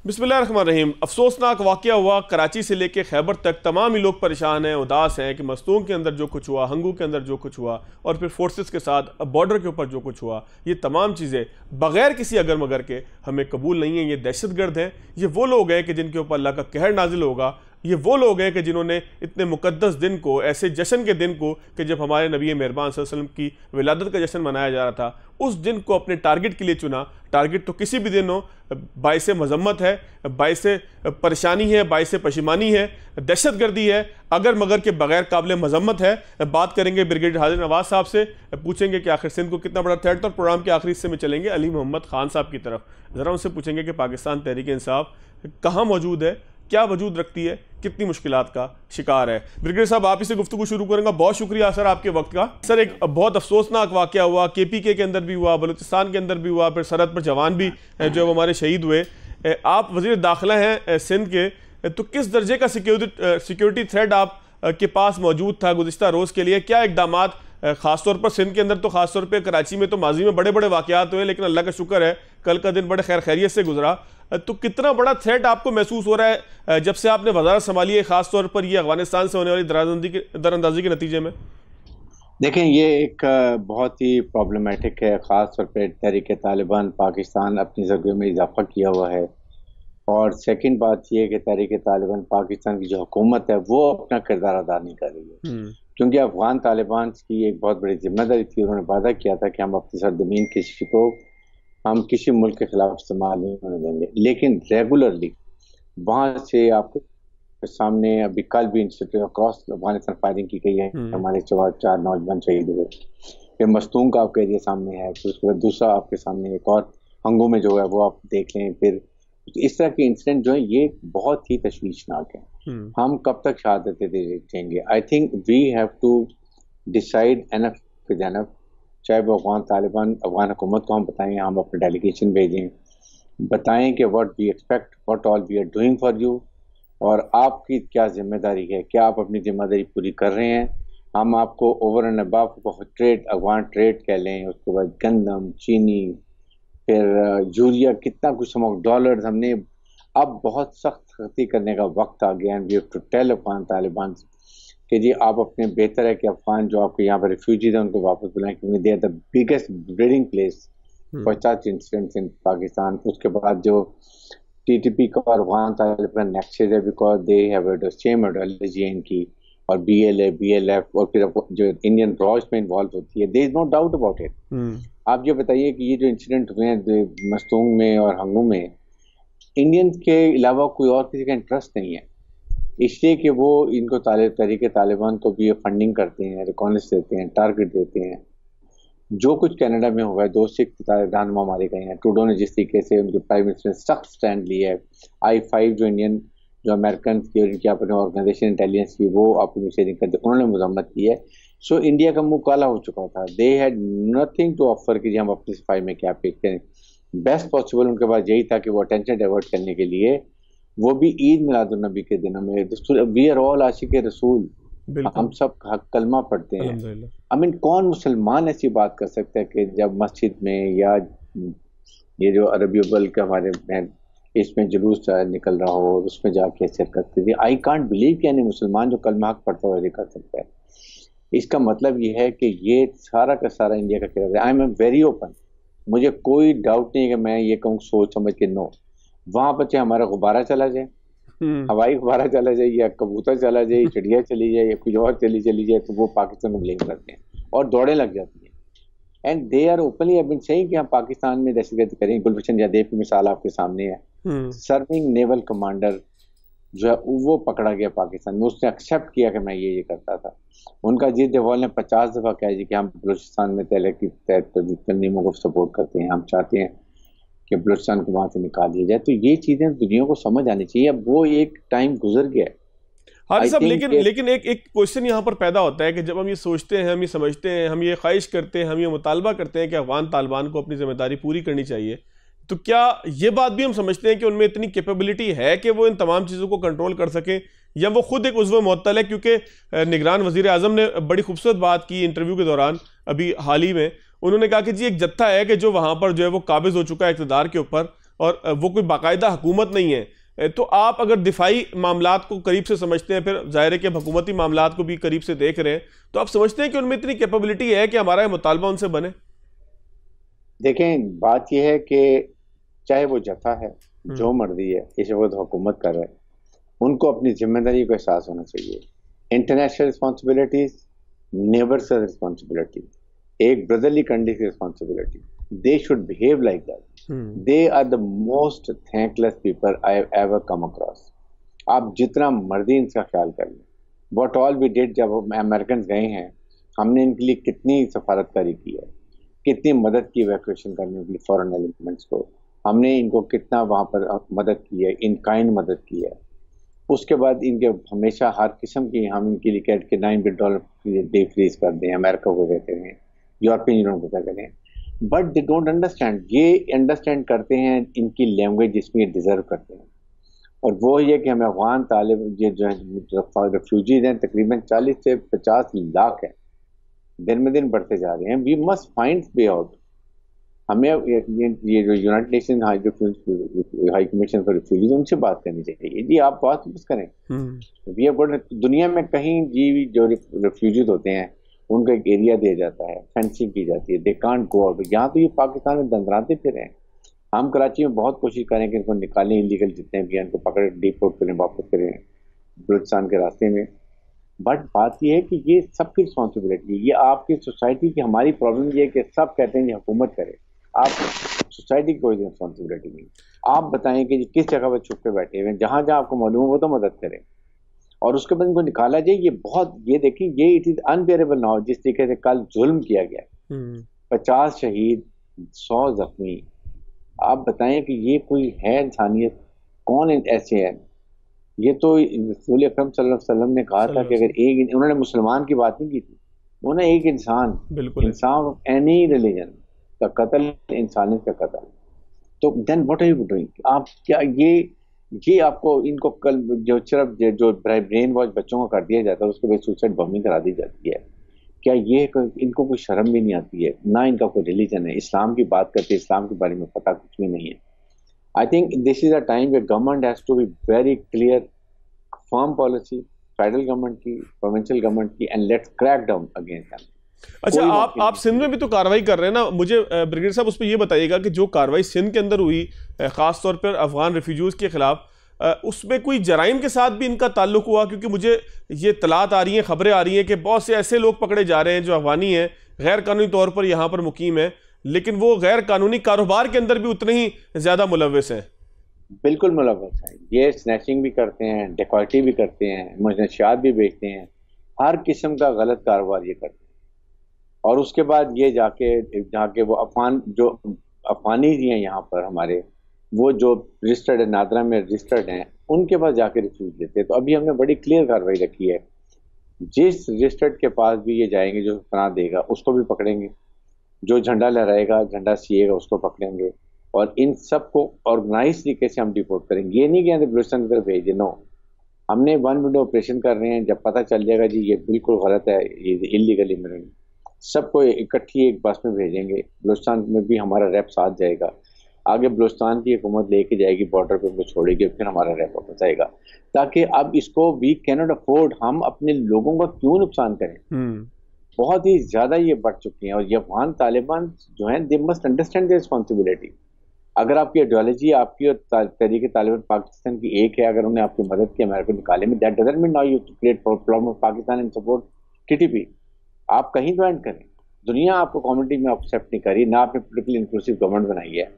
बिस्मिल्लाहिर्रहमानिर्रहीम। अफसोसनाक वाक़या हुआ कराची से लेके खैबर तक। तमाम ही लोग परेशान हैं, उदास हैं कि मस्तूंग के अंदर जो कुछ हुआ, हंगू के अंदर जो कुछ हुआ और फिर फोर्सेस के साथ बॉर्डर के ऊपर जो कुछ हुआ, ये तमाम चीज़ें बग़ैर किसी अगर मगर के हमें कबूल नहीं है। ये दहशतगर्द हैं। ये वो लोग हैं कि जिनके ऊपर अल्लाह का कहर नाजिल होगा। ये वो लोग हैं कि जिन्होंने इतने मुक़द्दस दिन को, ऐसे जश्न के दिन को कि जब हमारे नबी मेहरबान सल्लल्लाहु अलैहि वसल्लम की विलादत का जश्न मनाया जा रहा था, उस दिन को अपने टारगेट के लिए चुना। टारगेट तो किसी भी दिन हो, बाइस मजम्मत है, बाइस परेशानी है, बाइस पशिमानी है, दहशतगर्दी है, अगर मगर के बगैर काबिल मजम्मत है। बात करेंगे ब्रिगेडियर हाजिर नवाज साहब से, पूछेंगे कि आखिर सिंध को कितना बड़ा थ्रेट था। और प्रोग्राम के आखिरी हिस्से में चलेंगे अली मोहम्मद खान साहब की तरफ। ज़रा उनसे पूछेंगे कि पाकिस्तान तहरीक इंसाफ कहाँ मौजूद है, क्या वजूद रखती है, कितनी मुश्किलात का शिकार है। ब्रिगेडियर साहब, आप इसे गुफ्तगू शुरू करेंगे। बहुत शुक्रिया सर आपके वक्त का। सर, एक बहुत अफसोसनाक वाक़या हुआ, KPK के अंदर भी हुआ, बलूचिस्तान के अंदर भी हुआ, फिर सरहद पर जवान भी जो हमारे शहीद हुए। आप वज़ीर दाखिला हैं सिंध के, तो किस दर्जे का सिक्योरिटी थ्रेट आप के पास मौजूद था गुज़िश्ता रोज़ के लिए? क्या इकदाम ख़ासतौर पर सिंध के अंदर, तो ख़ासतौर पर कराची में तो माजी में बड़े बड़े वाक़यात हुए, लेकिन अल्लाह का शुक्र है कल का दिन बड़े खैर खैरियत से गुजरा। तो कितना बड़ा थ्रेट आपको महसूस हो रहा है जब से आपने वज़ारत संभाली है, ख़ासतौर पर ये अफगानिस्तान से होने वाली दरअंदाजी के नतीजे में? देखें, ये एक बहुत ही प्रॉब्लमेटिक है। ख़ास तौर पर तहरीक तालिबान पाकिस्तान अपनी ज़रगों में इजाफा किया हुआ है। और सेकंड बात ये है कि तहरीक तालिबान पाकिस्तान की जो हुकूमत है वो अपना किरदार अदा नहीं कर रही है, क्योंकि अफगान तालिबान की एक बहुत बड़ी जिम्मेदारी थी। उन्होंने वादा किया था कि हम अपनी सरजमीन किसी को, हम किसी मुल्क के खिलाफ इस्तेमाल नहीं होने देंगे। लेकिन रेगुलरली वहाँ से आपके सामने अभी कल भी इंस्टीट्यूट क्रॉस अफगानिस्तान फायरिंग की गई है। हमारे 4 नौजवान शहीद हुए। ये मस्तूंग का आपके एरिया सामने है, फिर उसके बाद दूसरा आपके सामने एक और हंगू में जो है वो आप देख लें। फिर इस तरह के इंसिडेंट जो है ये बहुत ही तशवीशनाक है। हम कब तक शहादतें देंगे? I think we have to decide enough with enough. चाहे वो अफगान तालिबान, अफगान हुकूमत को हम बताएं, हम अपने डेलीगेशन भेजें, बताएं कि what we expect, what all we are doing for you, और आपकी क्या जिम्मेदारी है, क्या आप अपनी जिम्मेदारी पूरी कर रहे हैं। हम आपको over and above trade, Afghan trade कह लें, उसके बाद गंदम, चीनी, फिर यूरिया, कितना कुछ $डॉलर्स हमने। अब बहुत सख्ती करने का वक्त आ गया। And we have to tell Afghan Taliban कि जी आप अपने, बेहतर है कि अफगान जो आपके यहाँ पर रिफ्यूजीज हैं उनको वापस बुलाएं, क्योंकि they are the biggest breeding place for such incidents in Pakistan. उसके बाद जो TTP का और अफगान तालिबान नेक्सेस है, because they have the same ideology इनकी, और BLA, BLF और फिर जो इंडियन ब्रॉज में इन्वॉल्व होती है, there is no doubt about it. आप ये बताइए कि ये जो इंसिडेंट हुए हैं मस्तूंग में और हंगू में, इंडियंस के अलावा कोई और किसी का इंटरेस्ट नहीं है, इसलिए कि वो इनको तहरीक तालिबान को भी फंडिंग करते हैं, रिकॉनेस देते हैं, टारगेट देते हैं। जो कुछ कनाडा में हुआ है, 2 सिख रहनुमा मारे गए हैं। ट्रूडो ने जिस तरीके से उनके प्राइम मिनिस्टर ने सख्त स्टैंड लिया है, I5 जो इंडियन, जो अमेरिकन की और इनकी अपने ऑर्गेनाइजेशन इंटेलिजेंस की, वो अपनी शेयरिंग करते, उन्होंने मजम्मत की है। सो इंडिया का मुंह काला हो चुका था। They had nothing to offer कि हम अपनी सफाई में क्या पेश करें। बेस्ट पॉसिबल उनके पास यही था कि वो अटेंशन डाइवर्ट करने के लिए, वो भी ईद मिलादुन नबी के दिनों में, वी आर ऑल आशिक रसूल, हम सब कलमा पढ़ते हैं। आई मीन, कौन मुसलमान ऐसी बात कर सकता है कि जब मस्जिद में या ये जो अरबी अव्वल के हमारे इसमें जुलूस निकल रहा हो, उसमें जाके शिरकत करती थी। आई कांट बिलीव कि यानी मुसलमान जो कलमा हक पढ़ता हुआ कर सकता है। इसका मतलब ये है कि ये सारा का सारा इंडिया का किरदार है। आई एम वेरी ओपन, मुझे कोई डाउट नहीं है कि मैं ये कहूँ सोच समझ के नो। वहां पर चाहे हमारा गुब्बारा चला जाए, हवाई गुब्बारा चला जाए, या कबूतर चला जाए, चिड़िया चली जाए, या कुछ और चली जाए, तो वो पाकिस्तान को ब्लेम करते हैं और दौड़े लग जाती हैं। And they are openly have been saying कि हम पाकिस्तान में दहशतगर्दी करें। गुलभूषण जादेव की मिसाल आपके सामने है। सर्विंग नेवल कमांडर जो है वो पकड़ा गया पाकिस्तान में, उसने एक्सेप्ट किया कि मैं ये करता था। उनका अजीत डोभाल ने 50 दफा कहा जी कि हम बलूचिस्तान में तहरीक के तहत तंजीमों को सपोर्ट करते हैं, हम चाहते हैं कि बलूचिस्तान को वहां से निकाल दिया जाए। तो ये चीजें दुनिया को समझ आनी चाहिए। अब वो एक टाइम गुजर गया है। हाँ साहब, लेकिन एक क्वेश्चन यहाँ पर पैदा होता है कि जब हम ये सोचते हैं, हम ये समझते हैं, हम ये ख्वाहिश करते हैं, हम ये मुतालबा करते हैं कि अफगान तालिबान को अपनी जिम्मेदारी पूरी करनी चाहिए, तो क्या ये बात भी हम समझते हैं कि उनमें इतनी कैपेबिलिटी है कि वो इन तमाम चीज़ों को कंट्रोल कर सकें, या वो खुद एक उज़्व मुअत्तल है? क्योंकि निगरान वज़ीर आज़म ने बड़ी खूबसूरत बात की इंटरव्यू के दौरान अभी हाल ही में। उन्होंने कहा कि जी एक जत्था है कि जो वहाँ पर जो है वो काबिज़ हो चुका है इक़्तिदार के ऊपर, और वो कोई बाकायदा हुकूमत नहीं है, तो आप अगर दिफाई मामलात को करीब से समझते हैं, फिर जाहिर है कि हुकूमती मामलात को भी करीब से देख रहे हैं, तो आप समझते हैं कि उनमें इतनी कैपेबिलिटी है कि हमारा मुतालबा उनसे बने? देखें, बात यह है कि चाहे वो जथा है, जो मर्जी है, इस वक्त हुकूमत कर रहे हैं, उनको अपनी जिम्मेदारी का एहसास होना चाहिए। इंटरनेशनल रिस्पॉन्सिबिलिटीज, नेबर्स रिस्पॉन्सिबिलिटी, एक ब्रदरली कंट्री की responsibility, they should behave like that. They are the most thankless people I have ever come across. आप जितना मर्जी इनका ख्याल कर लें, व्हाट ऑल वी डिड, जब अमेरिकन गए हैं, हमने इनके लिए कितनी सफारतकारी की है, कितनी मदद की इवैक्यूएशन करने के लिए फॉरेन एलिमेंट्स को, हमने इनको कितना वहाँ पर मदद की है, इन काइंड मदद की है। उसके बाद इनके हमेशा हर किस्म की हम इनके लिए कहते कि $9 बिलियन डे फ्रीज कर दें, अमेरिका को कहते हैं, यूरोपियन यूनियन को कहते हैं, बट दे डोंट अंडरस्टैंड। ये अंडरस्टैंड करते हैं इनकी लैंग्वेज जिसमें ये डिजर्व करते हैं, और वो ये कि हमें अफगान तालिब ये जो है रेफ्यूजीज हैं, तकरीबन 40 से 50 लाख है, दिन में दिन बढ़ते जा रहे हैं। We must find way out. हमें ये जो United Nation High Commission for Refugees, उनसे बात करनी चाहिए। जी आप बात बस करें। वी हैव गॉट, दुनिया में कहीं जी जो रिफ्यूजीज होते हैं उनको एक एरिया दिया जाता है, फेंसिंग की जाती है, दे कांट गो आउट। यहाँ तो ये पाकिस्तान में दंदराते फिर हैं। हम कराची में बहुत कोशिश करें कि इनको निकालें, इलीगल जितने भी हैं इनको पकड़े, डिपोर्ट करें, वापस करें बलूचिस्तान के रास्ते में। बट बात यह है कि ये सबकी रिस्पॉन्सिबिलिटी है, ये आपकी सोसाइटी की। हमारी प्रॉब्लम ये है कि सब कहते हैं ये हुकूमत करे, आप सोसाइटी की कोई रिस्पॉन्सिबिलिटी नहीं। आप बताएं कि किस जगह पर छुप के बैठे हुए हैं, जहां जहां आपको मालूम है वो तो मदद करें, और उसके बाद इनको निकाला जाए। ये बहुत, ये देखिए, ये इट इज अनबेरेबल नाउ। जिस तरीके से कल जुल्म किया गया, 50 शहीद, 100 जख्मी, आप बताएं कि ये कोई है इंसानियत? कौन ऐसे हैं? ये तो रसूल अकरम सल्लल्लाहु अलैहि वसल्लम ने कहा था कि अगर एक, उन्होंने मुसलमान की बात नहीं की थी, उन्होंने एक इंसान, इंसान एनी रिलीजन का कत्ल, इंसानियत का कत्ल। तो then what are you doing? आप क्या ये आपको, इनको कल जो सिर्फ जो ब्रेन वॉश बच्चों को कर दिया जाता है, उसके बाद सुसाइड बॉम्बिंग करा दी जाती है, क्या ये इनको कोई शर्म भी नहीं आती है? ना इनका कोई रिलीजन है, इस्लाम की बात करते हैं, इस्लाम के बारे में पता कुछ भी नहीं है। I think this is a time where government has to be very clear, firm policy, federal government की, प्रोविंशियल गवर्नमेंट की, and let's crack down against them. अच्छा, आप सिंध में भी तो कार्रवाई कर रहे हैं ना, मुझे ब्रिगेडियर साहब उस पर यह बताइएगा कि जो कार्रवाई सिंध के अंदर हुई, खास तौर पर अफगान रिफ्यूजीज के खिलाफ, उसमें कोई जराइम के साथ भी इनका ताल्लुक हुआ? क्योंकि मुझे ये तलात आ रही हैं, खबरें आ रही हैं कि बहुत से ऐसे लोग पकड़े जा रहे हैं जो अफगानी हैं, गैर कानूनी तौर पर यहाँ पर मुकीम है, लेकिन वो गैर कानूनी कारोबार के अंदर भी उतने ही ज्यादा मुलव्वस हैं। बिल्कुल मुलव्वस हैं, ये स्नैचिंग भी करते हैं, डकैती भी करते हैं, मनशियात भी बेचते हैं, हर किस्म का गलत कारोबार ये करते हैं। और उसके बाद ये जाके वो अफगानी हैं यहाँ पर हमारे, वो जो रजिस्टर्ड है, नादरा में रजिस्टर्ड हैं, उनके पास जाके रिफ्यूज लेते हैं। तो अभी हमने बड़ी क्लियर कार्रवाई रखी है, जिस रजिस्टर्ड के पास भी ये जाएंगे, जो पनाह देगा उसको भी पकड़ेंगे, जो झंडा लहराएगा, झंडा सिएगा, उसको पकड़ेंगे, और इन सबको ऑर्गेनाइज तरीके से हम डिपोर्ट करेंगे। ये नहीं कि बलूचिस्तान की तरफ भेजे, नो, हमने 1 विंडो ऑपरेशन कर रहे हैं। जब पता चल जाएगा जी ये बिल्कुल गलत है, ये इलीगल इमिग्रेंट, सबको इकट्ठी एक बस में भेजेंगे। बलूचिस्तान में भी हमारा रैप साथ जाएगा, आगे बलूचिस्तान की हुकूमत लेके जाएगी, बॉर्डर पे उनको छोड़ेगी, फिर हमारा रैप वापस आएगा। ताकि अब इसको वी कैन नॉट अफोर्ड, हम अपने लोगों का क्यों नुकसान करें? बहुत ही ज्यादा ये बढ़ चुकी हैं, और ये अफगान तालिबान जो हैं, they must understand their responsibility. अगर आपकी आइडियोलॉजी, आपकी और तहरीक तालिबान पाकिस्तान की एक है, अगर उन्हें आपकी मदद की अमेरिका निकाले में, that doesn't mean now you create problem of Pakistan and support TTP. आप कहीं ज्वाइन करें, दुनिया आपको कम्युनिटी में एक्सेप्ट नहीं करी, ना आपने पोलिटिकली इंक्लूसिव गवर्नमेंट बनाई है,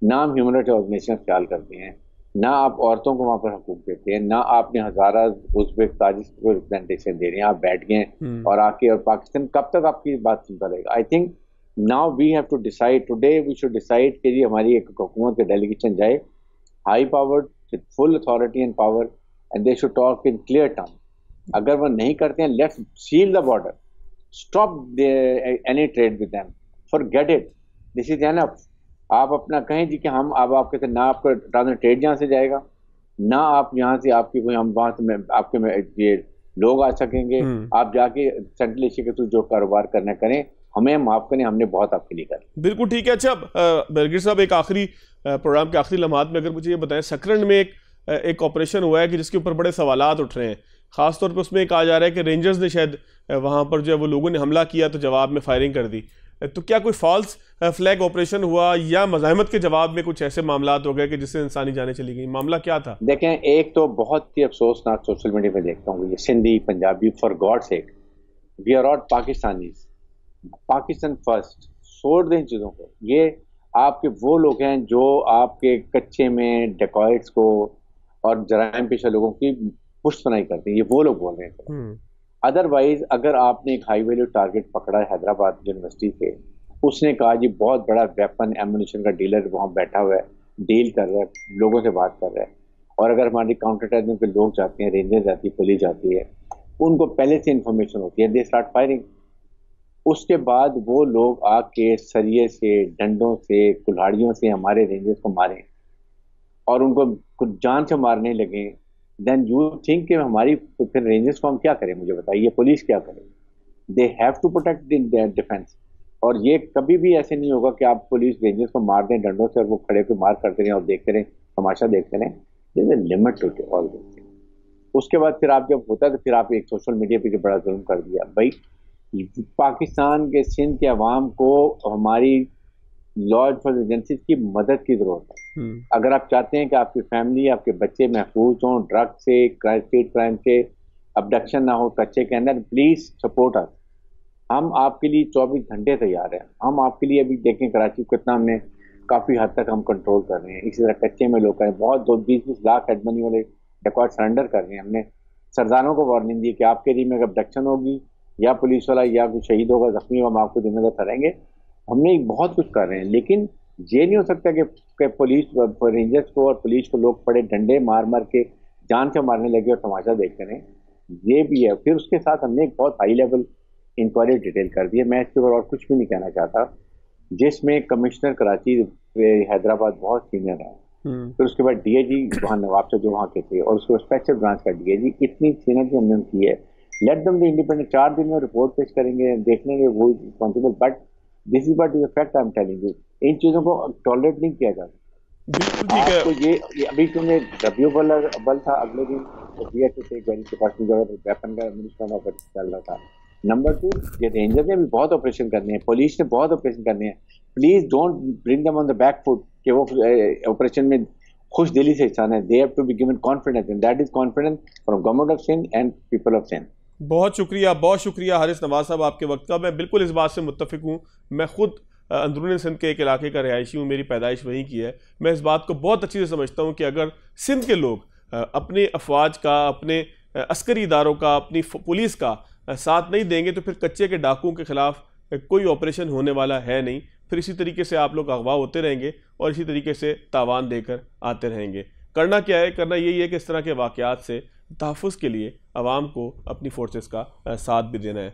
ना हम ह्यूमन राइट ऑर्गेनाइजेशन ख्याल करते हैं, ना आप औरतों को वहाँ पर हकूक देते हैं, ना आपने हजारा उज़्बेक ताजिक को रिप्रेजेंटेशन दे रहे हैं। आप बैठ गए और आके, और पाकिस्तान कब तक आपकी बात सुनता रहेगा? I think now we have to decide, today we should decide कि जी हमारी एक हुकूमत का डेलीगेशन जाए, high powered with full authority and power, and they should talk in clear term. अगर वो नहीं करते हैं, let's seal the border, stop any trade with them, forget it, this is enough. आप अपना कहें जी कि हम, अब आपके साथ ना आपका ट्रेड यहाँ से जाएगा, ना आप यहाँ से, आपकी कोई, हम वहाँ से आपके में ये लोग आ सकेंगे। आप जाके सेंट्रल एशिया के थ्रू जो कारोबार करना करें, हमें माफ करें, हमने बहुत आपके लिए कर। बिल्कुल ठीक है। अच्छा ब्रिगेडियर साहब, एक आखिरी प्रोग्राम के आखिरी लम्हात में अगर मुझे ये बताएं, सकरन में एक ऑपरेशन हुआ है कि जिसके ऊपर बड़े सवालात उठ रहे हैं। ख़ासतौर पर उसमें कहा जा रहा है कि रेंजर्स ने शायद वहाँ पर जो है वो लोगों ने हमला किया तो जवाब में फायरिंग कर दी। तो क्या कोई फॉल्स फ्लैग ऑपरेशन हुआ या मज़ाहमत के जवाब में कुछ ऐसे मामलात हो गए कि जिससे इंसानी जानें चली गई? मामला क्या था? देखें, एक तो बहुत ही अफसोसनाक सोशल मीडिया में देखता हूँ, ये Sindhi Punjabi, for God sake we are all Pakistanis, Pakistan first, छोड़ दें चीज़ों को। ये आपके वो लोग हैं जो आपके कच्चे में डेकॉइट्स को और जराइम पेशा लोगों की पुष्टनाई करते हैं, ये वो लोग बोल रहे हैं। अदरवाइज अगर आपने एक हाई वैल्यू टारगेट पकड़ा है हैदराबाद यूनिवर्सिटी से, उसने कहा जी बहुत बड़ा वेपन एमुनिशन का डीलर वहाँ बैठा हुआ है, डील कर रहा है, लोगों से बात कर रहा है, और अगर हमारी काउंटर अटैक पे लोग जाते हैं, रेंजर जाती है, पुलिस जाती है, उनको पहले से इंफॉर्मेशन होती है, दे स्टार्ट फायरिंग। उसके बाद वो लोग आके सरिये से, डंडों से, कुल्हाड़ियों से हमारे रेंजर्स को मारें और उनको कुछ जान से मारने लगे, देन यू थिंक कि हमारी फिर रेंजर्स को हम क्या करें? मुझे बताइए, पुलिस क्या करे? They have to protect their defence. और ये कभी भी ऐसे नहीं होगा कि आप पुलिस रेंजर्स को मार दें डंडों से और वो खड़े होकर मार करते रहें और देखते रहें, तमाशा देखते रहें। There is a limit to all this. उसके बाद फिर आप जब होता है तो फिर आप एक सोशल मीडिया पे जो बड़ा जुल्म कर दिया भाई, पाकिस्तान के सिंध के अवाम को हमारी लॉ एनफोर्समेंट एजेंसी की मदद की जरूरत है। अगर आप चाहते हैं कि आपकी फैमिली, आपके बच्चे महफूज हों ड्रग से, स्ट्रीट क्राइम से, अबडक्शन ना हो कच्चे के अंदर, प्लीज सपोर्ट अस। हम आपके लिए 24 घंटे तैयार हैं। हम आपके लिए अभी देखें कराची को कितना हमने काफी हद तक हम कंट्रोल कर रहे हैं। इसी तरह कच्चे में लोग हैं, बहुत 20-20 लाख हेड मनी वाले डेकॉर्ड सरेंडर कर रहे हैं। हमने सरदारों को वार्निंग दी कि आपके एरिया में अबडक्शन होगी या पुलिस वाला या कोई शहीद होगा, जख्मी होगा, हम आपको जिम्मेदार ठहराएंगे। हमने बहुत कुछ कर रहे हैं, लेकिन ये नहीं हो सकता कि पुलिस रेंजर्स को और पुलिस को लोग पड़े डंडे मार मार के जान से मारने लगे और तमाशा देखते रहे। ये भी है। फिर उसके साथ हमने एक बहुत हाई लेवल इंक्वायरी डिटेल कर दी है। मैं इसके ऊपर और कुछ भी नहीं कहना चाहता, जिसमें कमिश्नर कराची हैदराबाद बहुत सीनियर है, फिर उसके बाद डीएजी वहाँ नवाब से जो वहाँ के थे, और उसके बाद स्पेशल ब्रांच का डीएजी, इतनी सीनियरिटी हमने की है। Let them be independent. 4 दिन में रिपोर्ट पेश करेंगे, देख लेंगे, वो responsible. But this is what is the fact I am telling you. इन चीजों को टॉलरेट नहीं किया जा सकता। बिल्कुल ठीक है। तो ये अभी तुमने रबीउल अव्वल था, अगले दिन वेपन का एडमिनिस्ट्रेशन चल रहा था। नंबर 2, ये रेंजर ने भी बहुत ऑपरेशन करने हैं, पुलिस ने बहुत ऑपरेशन करने हैं। Please don't bring them on the back foot कि वो ऑपरेशन में खुश दिली से हिस्सा है। They have to be given confidence, and that is confidence from government of Sindh and people of Sindh. बहुत शुक्रिया हारिस नवाज साहब आपके वक्त का। मैं बिल्कुल इस बात से मुत्तफिक हूँ। मैं खुद अंदरूनी सिंध के एक इलाके का रिहायशी हूँ, मेरी पैदाइश वहीं की है। मैं इस बात को बहुत अच्छी से समझता हूँ कि अगर सिंध के लोग अपने अफवाज का, अपने अस्करी इदारों का, अपनी पुलिस का साथ नहीं देंगे तो फिर कच्चे के डाकुओं के खिलाफ कोई ऑपरेशन होने वाला है नहीं। फिर इसी तरीके से आप लोग अगवा होते रहेंगे और इसी तरीके से तावान देकर आते रहेंगे। करना क्या है? करना यही है कि इस तरह के वाक़यात से तहफ़्फ़ुज़ के लिए आवाम को अपनी फोर्सेस का साथ भी देना है।